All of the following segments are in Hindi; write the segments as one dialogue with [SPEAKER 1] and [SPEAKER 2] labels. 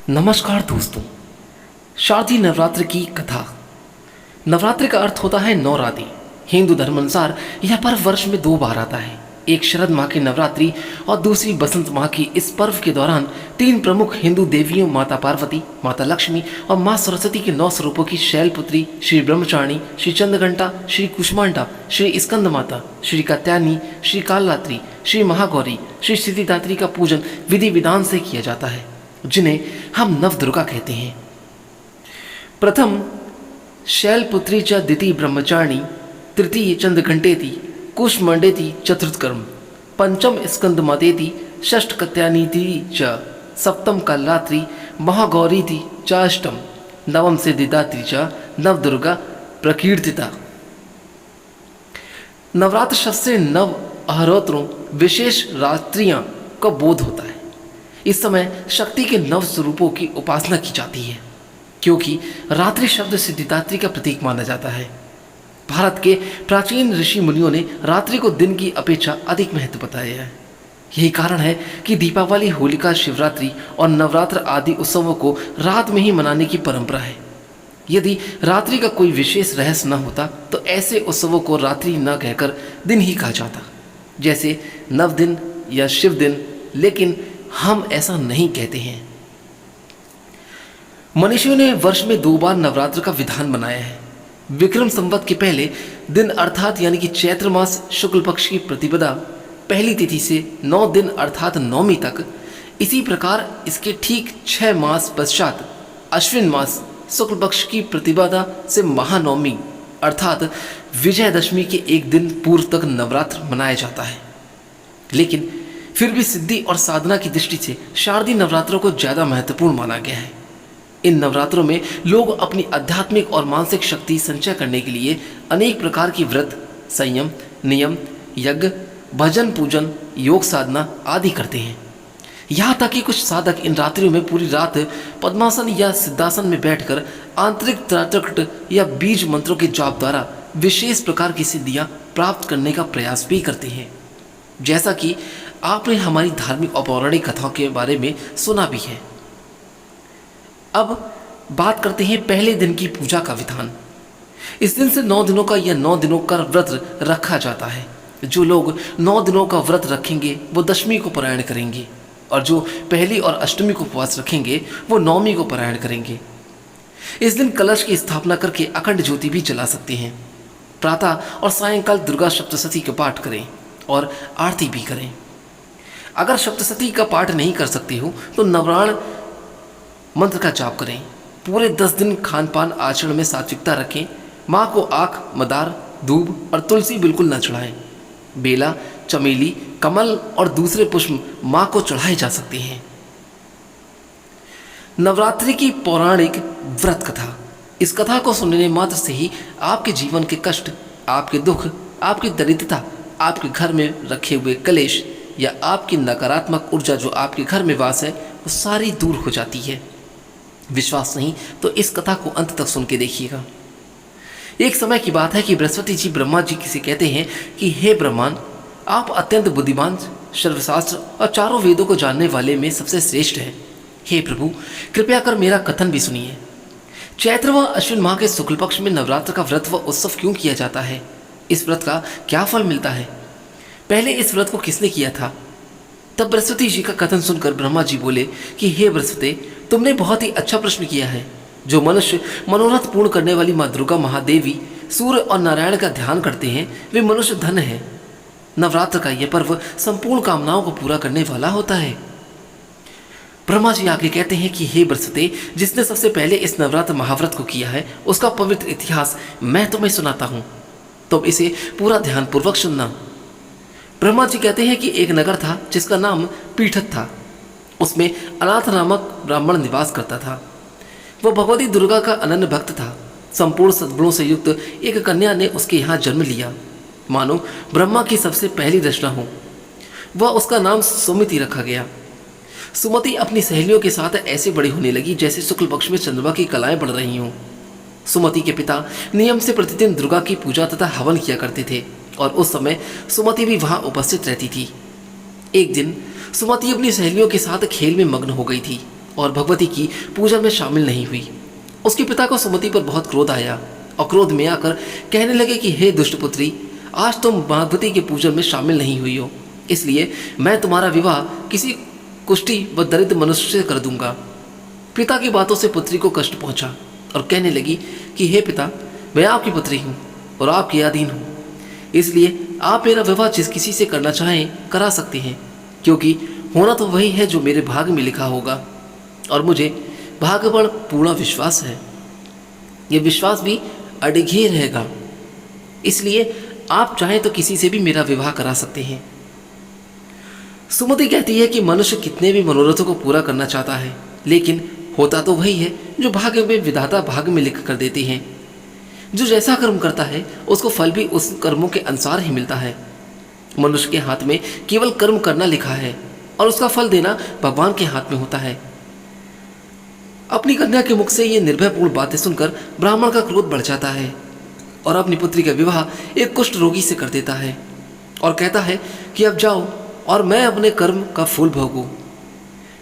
[SPEAKER 1] नमस्कार दोस्तों। शारदीय नवरात्र की कथा। नवरात्र का अर्थ होता है नौ रातें। हिंदू धर्म अनुसार यह पर्व वर्ष में 2 बार आता है, एक शरद माह की नवरात्रि और दूसरी बसंत माह की। इस पर्व के दौरान 3 प्रमुख हिंदू देवियों माता पार्वती, माता लक्ष्मी और माँ सरस्वती के 9 स्वरूपों की शैलपुत्री, श्री ब्रह्मचारिणी, श्री चंद्रघंटा, श्री कुष्मांडा, श्री स्कंद माता, श्री कात्यायनी, श्री कालरात्रि, श्री महागौरी, श्री सिद्धिदात्री का पूजन विधि विधान से किया जाता है, जिन्हें हम नवदुर्गा कहते हैं। प्रथम शैलपुत्री च, द्वितीय ब्रह्मचारिणी, तृतीय चंद्रघंटेति, कुष्मांडेति चतुर्थकर्म, पंचम स्कंदमातेति, षष्ठ कत्यानीति च, सप्तम कालरात्रि, महागौरीति च अष्टम, नवम सिद्धिदात्री च नवदुर्गा प्रकीर्तिता। नवरात्र शब्द से नव अहरोत्रों विशेष रात्रियां का बोध होता है। इस समय शक्ति के नव स्वरूपों की उपासना की जाती है, क्योंकि रात्रि शब्द सिद्धिदात्री का प्रतीक माना जाता है। भारत के प्राचीन ऋषि मुनियों ने रात्रि को दिन की अपेक्षा अधिक महत्व बताया है। यही कारण है कि दीपावली, होलिका, शिवरात्रि और नवरात्र आदि उत्सवों को रात में ही मनाने की परंपरा है। यदि रात्रि का कोई विशेष रहस्य न होता तो ऐसे उत्सवों को रात्रि न कहकर दिन ही कहा जाता, जैसे नव दिन या शिव दिन। लेकिन हम ऐसा नहीं कहते हैं। मनुष्यों ने वर्ष में 2 बार नवरात्र का विधान बनाया है। विक्रम संवत के पहले दिन अर्थात यानी कि चैत्र मास शुक्ल पक्ष की प्रतिपदा पहली तिथि से 9 दिन अर्थात नौमी तक। इसी प्रकार इसके ठीक 6 मास पश्चात अश्विन मास शुक्ल पक्ष की प्रतिपदा से महानवमी अर्थात विजयदशमी के एक दिन पूर्व तक नवरात्र मनाया जाता है। लेकिन फिर भी सिद्धि और साधना की दृष्टि से शारदीय नवरात्रों को ज़्यादा महत्वपूर्ण माना गया है। इन नवरात्रों में लोग अपनी आध्यात्मिक और मानसिक शक्ति संचय करने के लिए अनेक प्रकार की व्रत, संयम, नियम, यज्ञ, भजन, पूजन, योग साधना आदि करते हैं। यहाँ तक कि कुछ साधक इन रात्रियों में पूरी रात पद्मासन या सिद्धासन में बैठकर आंतरिक त्राटक या बीज मंत्रों के जाप द्वारा विशेष प्रकार की सिद्धियाँ प्राप्त करने का प्रयास भी करते हैं, जैसा कि आपने हमारी धार्मिक और पौराणिक कथाओं के बारे में सुना भी है। अब बात करते हैं पहले दिन की पूजा का विधान। इस दिन से 9 दिनों का या 9 दिनों का व्रत रखा जाता है। जो लोग 9 दिनों का व्रत रखेंगे वो दशमी को पारायण करेंगे, और जो पहली और अष्टमी को उपवास रखेंगे वो नौमी को पारायण करेंगे। इस दिन कलश की स्थापना करके अखंड ज्योति भी जला सकते हैं। प्रातः और सायंकाल दुर्गा सप्तशती का पाठ करें और आरती भी करें। अगर सप्तशती का पाठ नहीं कर सकते हो तो नवराण मंत्र का जाप करें। पूरे 10 दिन खान पान आचरण में सात्विकता रखें। माँ को आँख, मदार, दूब और तुलसी बिल्कुल न चढ़ाएं। बेला, चमेली, कमल और दूसरे पुष्प माँ को चढ़ाए जा सकते हैं। नवरात्रि की पौराणिक व्रत कथा। इस कथा को सुनने मात्र से ही आपके जीवन के कष्ट, आपके दुख, आपकी दरिद्रता, आपके घर में रखे हुए कलेश या आपकी नकारात्मक ऊर्जा जो आपके घर में वास है वो सारी दूर हो जाती है। विश्वास नहीं तो इस कथा को अंत तक सुन के देखिएगा। एक समय की बात है कि बृहस्पति जी ब्रह्मा जी से कहते हैं कि हे ब्रह्मांड, आप अत्यंत बुद्धिमान, सर्वशास्त्र और चारों वेदों को जानने वाले में सबसे श्रेष्ठ हैं। हे प्रभु, कृपया कर मेरा कथन भी सुनिए। चैत्र व अश्विन माह के शुक्ल पक्ष में नवरात्र का व्रत व उत्सव क्यों किया जाता है? इस व्रत का क्या फल मिलता है? पहले इस व्रत को किसने किया था? तब बृहस्पति जी का कथन सुनकर ब्रह्मा जी बोले कि हे बृहस्पति, तुमने बहुत ही अच्छा प्रश्न किया है। जो मनुष्य मनोरथ पूर्ण करने वाली माँ दुर्गा महादेवी, सूर्य और नारायण का ध्यान करते हैं वे मनुष्य धन है। नवरात्र का यह पर्व संपूर्ण कामनाओं को पूरा करने वाला होता है। ब्रह्मा जी आगे कहते हैं कि हे बृहस्पति, जिसने सबसे पहले इस नवरात्र महाव्रत को किया है उसका पवित्र इतिहास मैं तुम्हें सुनाता हूँ, तुम इसे पूरा ध्यानपूर्वक सुनना। ब्रह्मा जी कहते हैं कि एक नगर था जिसका नाम पीठत था। उसमें अनाथ नामक ब्राह्मण निवास करता था। वह भगवती दुर्गा का अनन्य भक्त था। संपूर्ण सद्गुणों से युक्त एक कन्या ने उसके यहाँ जन्म लिया, मानो ब्रह्मा की सबसे पहली रचना हो। वह उसका नाम सुमति रखा गया। सुमति अपनी सहेलियों के साथ ऐसे बड़ी होने लगी जैसे शुक्ल पक्ष में चंद्रमा की कलाएं बढ़ रही हों। सुमति के पिता नियम से प्रतिदिन दुर्गा की पूजा तथा हवन किया करते थे और उस समय सुमति भी वहां उपस्थित रहती थी। एक दिन सुमति अपनी सहेलियों के साथ खेल में मग्न हो गई थी और भगवती की पूजा में शामिल नहीं हुई। उसके पिता को सुमति पर बहुत क्रोध आया और क्रोध में आकर कहने लगे कि हे दुष्ट पुत्री, आज तुम भगवती के पूजन में शामिल नहीं हुई हो, इसलिए मैं तुम्हारा विवाह किसी कुष्ठी व दरिद्र मनुष्य से कर दूंगा। पिता की बातों से पुत्री को कष्ट पहुंचा और कहने लगी कि हे पिता, मैं आपकी पुत्री हूँ और आपके अधीन हूँ, इसलिए आप मेरा विवाह जिस किसी से करना चाहें करा सकते हैं, क्योंकि होना तो वही है जो मेरे भाग्य में लिखा होगा और मुझे भाग्य पर पूर्ण विश्वास है। ये विश्वास भी अडिघे रहेगा, इसलिए आप चाहें तो किसी से भी मेरा विवाह करा सकते हैं। सुमति कहती है कि मनुष्य कितने भी मनोरथों को पूरा करना चाहता है, लेकिन होता तो वही है जो भाग्य में विधाता भाग्य में लिख कर देते हैं। जो जैसा कर्म करता है उसको फल भी उस कर्मों के अनुसार ही मिलता है। मनुष्य के हाथ में केवल कर्म करना लिखा है और उसका फल देना भगवान के हाथ में होता है। अपनी कन्या के मुख से ये निर्भयपूर्ण बातें सुनकर ब्राह्मण का क्रोध बढ़ जाता है और अपनी पुत्री का विवाह एक कुष्ठ रोगी से कर देता है और कहता है कि अब जाओ और मैं अपने कर्म का फूल भोगूं।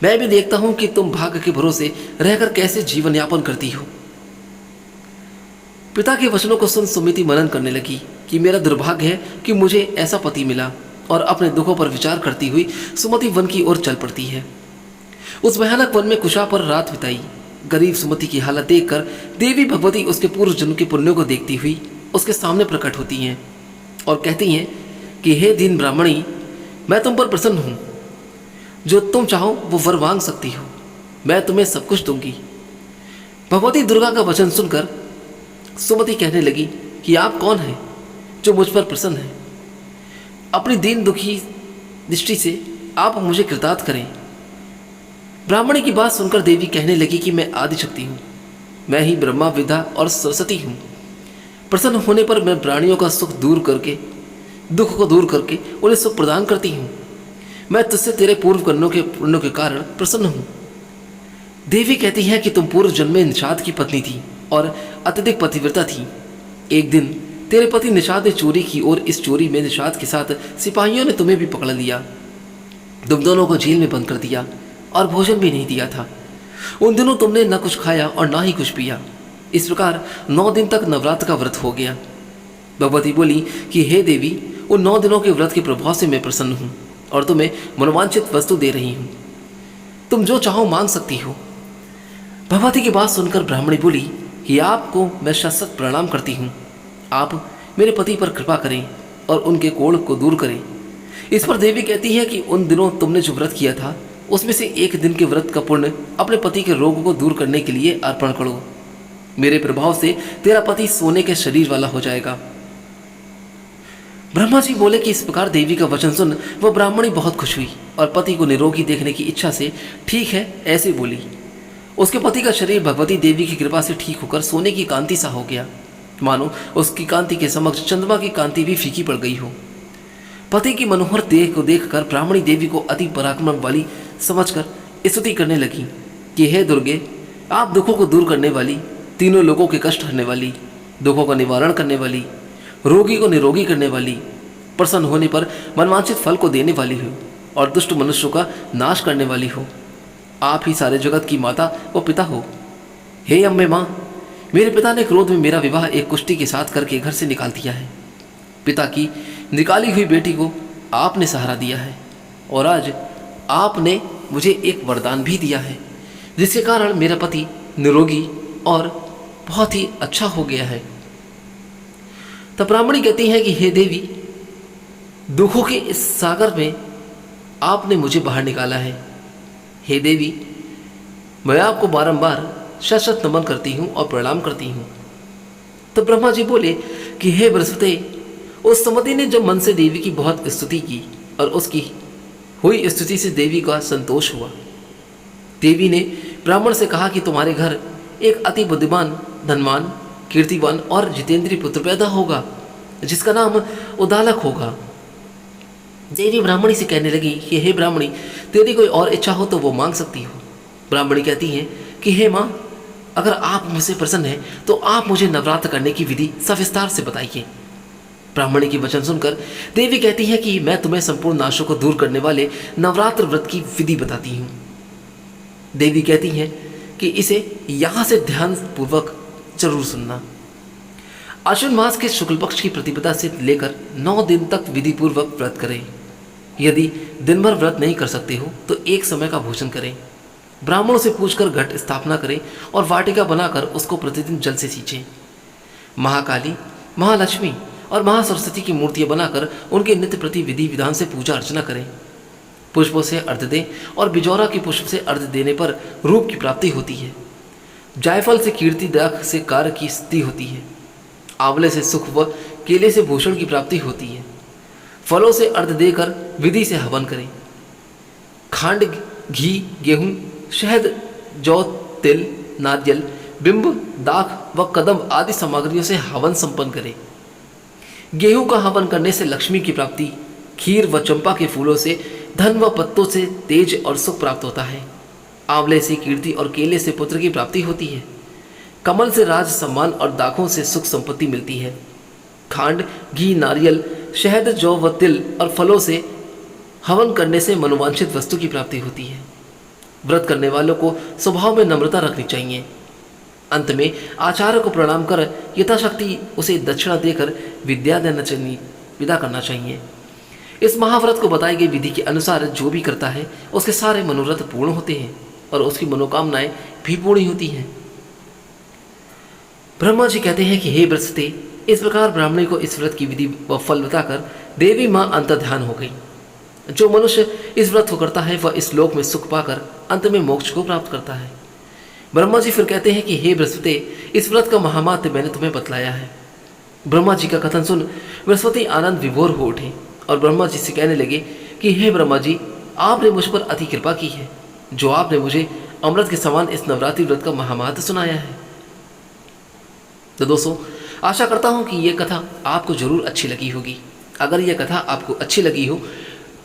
[SPEAKER 1] मैं भी देखता हूं कि तुम भाग्य के भरोसे रहकर कैसे जीवन यापन करती हो। पिता के वचनों को सुन सुमति मनन करने लगी कि मेरा दुर्भाग्य है कि मुझे ऐसा पति मिला, और अपने दुखों पर विचार करती हुई सुमति वन की ओर चल पड़ती है। उस भयानक वन में कुशा पर रात बिताई। गरीब सुमति की हालत देखकर देवी भगवती उसके पूर्व जन्म के पुण्यों को देखती हुई उसके सामने प्रकट होती हैं और कहती हैं कि हे दीन ब्राह्मणी, मैं तुम पर प्रसन्न हूँ, जो तुम चाहो वो वर मांग सकती हो, मैं तुम्हें सब कुछ दूंगी। भगवती दुर्गा का वचन सुनकर सुमति कहने लगी कि आप कौन हैं जो मुझ पर प्रसन्न है? अपनी दीन दुखी दृष्टि से आप मुझे कृतार्थ करें। ब्राह्मणी की बात सुनकर देवी कहने लगी कि मैं आदिशक्ति हूँ, मैं ही ब्रह्मा विद्या और सरस्वती हूँ। प्रसन्न होने पर मैं प्राणियों का सुख दूर करके दुख को दूर करके उन्हें सुख प्रदान करती हूँ। मैं तुझसे तेरे पूर्व कर्मों के पुण्यों के कारण प्रसन्न हूँ। देवी कहती है कि तुम पूर्व जन्म में निषाद की पत्नी थी और अत्यधिक पतिव्रता थी। एक दिन तेरे पति निषाद ने चोरी की और इस चोरी में निषाद के साथ सिपाहियों ने तुम्हें भी पकड़ लिया। तुम दोनों को जेल में बंद कर दिया और भोजन भी नहीं दिया था। उन दिनों तुमने न कुछ खाया और ना ही कुछ पिया। इस प्रकार 9 दिन तक नवरात्र का व्रत हो गया। भगवती बोली कि हे देवी, उन 9 दिनों के व्रत के प्रभाव से मैं प्रसन्न हूँ और तुम्हें मनोवांछित वस्तु दे रही हूँ। तुम जो चाहो मांग सकती हो। भगवती की बात सुनकर ब्राह्मणी बोली कि आपको मैं शत प्रणाम करती हूँ। आप मेरे पति पर कृपा करें और उनके कोढ़ को दूर करें। इस पर देवी कहती है कि उन दिनों तुमने जो व्रत किया था उसमें से एक दिन के व्रत का पुण्य अपने पति के रोग को दूर करने के लिए अर्पण करो। मेरे प्रभाव से तेरा पति सोने के शरीर वाला हो जाएगा। ब्रह्मा जी बोले कि इस प्रकार देवी का वचन सुन वह ब्राह्मणी बहुत खुश हुई और पति को निरोगी देखने की इच्छा से ठीक है ऐसे बोली। उसके पति का शरीर भगवती देवी की कृपा से ठीक होकर सोने की कांति सा हो गया, मानो उसकी कांति के समक्ष चंद्रमा की कांति भी फीकी पड़ गई हो। पति की मनोहर देह को देखकर ब्राह्मणी देवी को अति पराक्रम वाली समझकर स्तुति करने लगी कि हे दुर्गे, आप दुखों को दूर करने वाली, तीनों लोगों के कष्ट हरने वाली, दुखों का निवारण करने वाली, रोगी को निरोगी करने वाली, प्रसन्न होने पर मनवांछित फल को देने वाली हो और दुष्ट मनुष्यों का नाश करने वाली हो। आप ही सारे जगत की माता व पिता हो। हे अम्बे माँ, मेरे पिता ने क्रोध में मेरा विवाह एक कुष्ठी के साथ करके घर से निकाल दिया है। पिता की निकाली हुई बेटी को आपने सहारा दिया है और आज आपने मुझे एक वरदान भी दिया है, जिसके कारण मेरा पति निरोगी और बहुत ही अच्छा हो गया है। तब ब्राह्मणी कहती है कि हे देवी, दुखों के इस सागर में आपने मुझे बाहर निकाला है। हे देवी, मैं आपको बारंबार शत शत नमन करती हूँ और प्रणाम करती हूँ। तो ब्रह्मा जी बोले कि हे बृहस्पति, उस सुमति ने जब मन से देवी की बहुत स्तुति की और उसकी हुई स्तुति से देवी का संतोष हुआ। देवी ने ब्राह्मण से कहा कि तुम्हारे घर एक अति बुद्धिमान, धनवान, कीर्तिवान और जितेंद्रीय पुत्र पैदा होगा, जिसका नाम उदालक होगा। देवी ब्राह्मणी से कहने लगी कि हे ब्राह्मणी, तेरी कोई और इच्छा हो तो वो मांग सकती हो। ब्राह्मणी कहती है कि हे माँ, अगर आप मुझसे प्रसन्न हैं तो आप मुझे नवरात्र करने की विधि सविस्तार से बताइए। ब्राह्मणी की वचन सुनकर देवी कहती है कि मैं तुम्हें संपूर्ण नाशों को दूर करने वाले नवरात्र व्रत की विधि बताती हूँ। देवी कहती हैं कि इसे यहाँ से ध्यान पूर्वक जरूर सुनना। आश्विन मास के शुक्ल पक्ष की प्रतिपदा से लेकर 9 दिन तक विधि पूर्वक व्रत करें। यदि दिन भर व्रत नहीं कर सकते हो तो एक समय का भोजन करें। ब्राह्मणों से पूछकर घट स्थापना करें और वाटिका बनाकर उसको प्रतिदिन जल से सींचें। महाकाली, महालक्ष्मी और महासरस्वती की मूर्तियां बनाकर उनके नित्य प्रति विधि विधान से पूजा अर्चना करें। पुष्पों से अर्घ्य दें और बिजौरा के पुष्प से अर्घ्य देने पर रूप की प्राप्ति होती है। जायफल से कीर्ति, दाख से कार्य की सिद्धि होती है। आंवले से सुख व केले से भूषण की प्राप्ति होती है। फलों से अर्घ्य देकर विधि से हवन करें। खांड, घी, गेहूं, शहद, जौ, तिल, नारियल, बिंब, दाख व कदम आदि सामग्रियों से हवन संपन्न करें। गेहूं का हवन करने से लक्ष्मी की प्राप्ति, खीर व चंपा के फूलों से धन व पत्तों से तेज और सुख प्राप्त होता है। आंवले से कीर्ति और केले से पुत्र की प्राप्ति होती है। कमल से राज सम्मान और दाखों से सुख संपत्ति मिलती है। खांड, घी, नारियल, शहद, जौ व तिल और फलों से हवन करने से मनोवांछित वस्तु की प्राप्ति होती है। व्रत करने वालों को स्वभाव में नम्रता रखनी चाहिए। अंत में आचार्य को प्रणाम कर यथाशक्ति उसे दक्षिणा देकर विद्या देना चाहिए, विदा करना चाहिए। इस महाव्रत को बताई गई विधि के अनुसार जो भी करता है उसके सारे मनोरथ पूर्ण होते हैं और उसकी मनोकामनाएं भी पूर्ण होती हैं। ब्रह्मा जी कहते हैं कि हे बृहस्पति, इस प्रकार ब्राह्मणी को इस व्रत की विधि व फल बताकर देवी माँ अंतर्ध्यान हो गई। जो मनुष्य इस व्रत को करता है वह इस लोक में सुख पाकर अंत में मोक्ष को प्राप्त करता है। ब्रह्मा जी फिर कहते हैं कि हे बृहस्पति, इस व्रत का महामात्य मैंने तुम्हें बतलाया है। ब्रह्मा जी का कथन सुन बृहस्पति आनंद विभोर हो उठे और ब्रह्मा जी से कहने लगे कि हे ब्रह्मा जी, आपने मुझ पर अति कृपा की है, जो आपने मुझे अमृत के समान इस नवरात्रि व्रत का महामात्य सुनाया है। तो दोस्तों, आशा करता हूँ कि ये कथा आपको जरूर अच्छी लगी होगी। अगर यह कथा आपको अच्छी लगी हो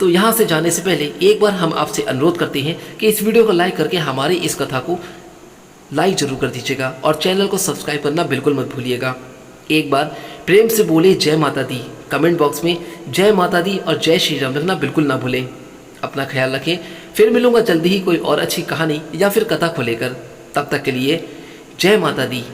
[SPEAKER 1] तो यहाँ से जाने से पहले एक बार हम आपसे अनुरोध करते हैं कि इस वीडियो को लाइक करके हमारी इस कथा को लाइक जरूर कर दीजिएगा और चैनल को सब्सक्राइब करना बिल्कुल मत भूलिएगा। एक बार प्रेम से बोले जय माता दी, कमेंट बॉक्स में जय माता दी और जय श्री राम लिखना बिल्कुल ना भूलें। अपना ख्याल रखें। फिर मिलूंगा जल्दी ही कोई और अच्छी कहानी या फिर कथा को लेकर। तब तक के लिए जय माता दी।